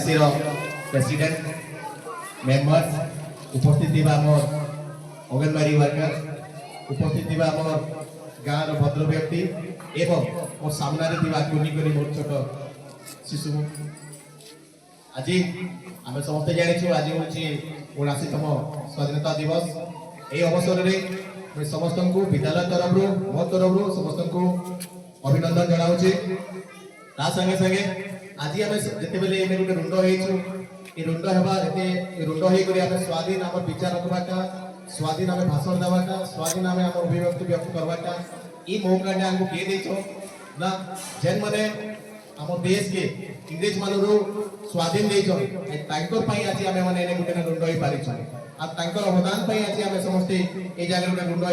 OIC रो president members उपस्थित थिबा हमर अंगनवाड़ी वर्कर उपस्थित थिबा हमर गाँ रो भद्र व्यक्ति एवं मोर सामने थिबा कुनी कुनी मोर छोट शिशु आज आम समस्त जानी आज हूँ 79तम स्वाधीनता दिवस ये अवसर में मैं समस्त को विद्यालय तरफ मो तरफ समस्त को अभिनंदन जनाऊे संगे संगे आज आम जिते बेले गोटे रुंड हो रुंड होकर स्वाधीन आम विचार रखवाटा स्वाधीन आम भाषण देवाटा स्वाधीन आम अभिव्यक्ति व्यक्त करवाटा ये मौका आमको किए देछ ना जेन मैंने आम देश के इंग्रेज मान स्वाधीन आज आम मैंने गोटे रुंड हो पारी अवदान आज आम समस्ते ये जगह गोटे रुंड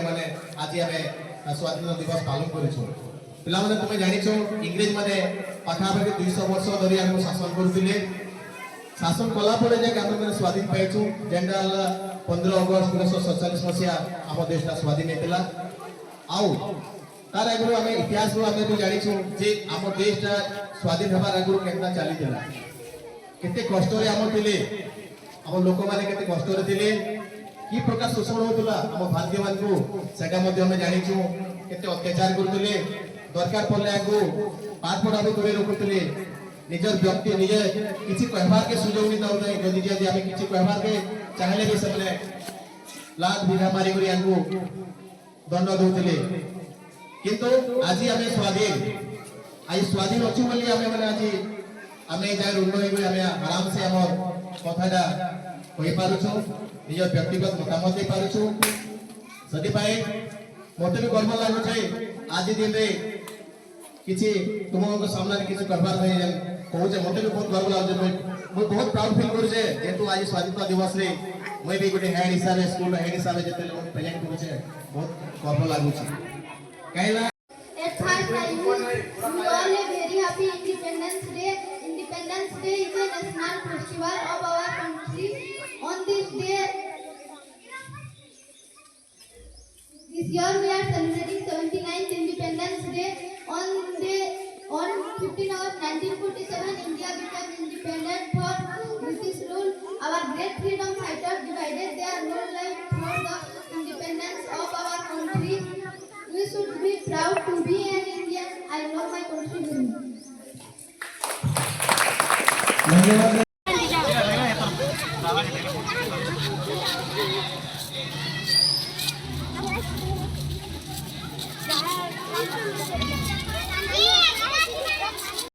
होने आज आम स्वाधीनता दिवस पालन कर पिलाने तुम जानिछ इंग्रेज माने पाखापाखि 200 वर्ष धरी आम शासन करुले शासन कला जाके आम स्वाधीन पाइछू जेनटा 15 अगस्त 1947 मसीहा आम देशटा स्वाधीन होता आउ तार आगु आम इतिहास आम जानिछु जे आम देशटा स्वाधीन होबार आगु केनता चली केते कष्ट आम थिले आम लोक माने केते कष्ट थिले कि प्रकार शोषण होतला आम भारतीय मान को सेटा मध्ये हम जानिछु केते अत्याचार करथले दरकार पड़े आगु पाठ पढ़ा भी दूरे रखुले निजर व्यक्ति निजे किसी कहबार के सुजोग नहीं दौ नहीं जदि जदि आम किसी कहबार के चाहले भी सबने लाख बीघा मारी करी आगु दंड दौले किंतु आज आम स्वाधीन आज स्वाधीन अच्छु बोली आम मैंने आज आम जगह रुंड हो आराम से आम कथाटा कही पारुछु निज व्यक्तिगत मतामत दे पारुछु सदिपाई मते भी गर्व लागुछे आज दिन रे किछि तुम सामने किछि करबार नहीं कहूचे मते भी बहुत गर्व लागुछे मैं बहुत प्राउड फील करूचे जेतु आज स्वाधीनता दिवस रे मैं भी गोटे हेड हिसाब से स्कूल हेड हिसाब से जते लोग प्रेजेंट करूचे बहुत गर्व लागुछे कहला At first I wish you all a very happy Independence Day. Independence Day is a national festival of our country. On this day, this year we are celebrating 79th Independence Day. On 15 August 1947, India became independent from British rule. Our great freedom fighters divided their whole life for the independence of our country. We should be proud to be an Indian. I love my country very much.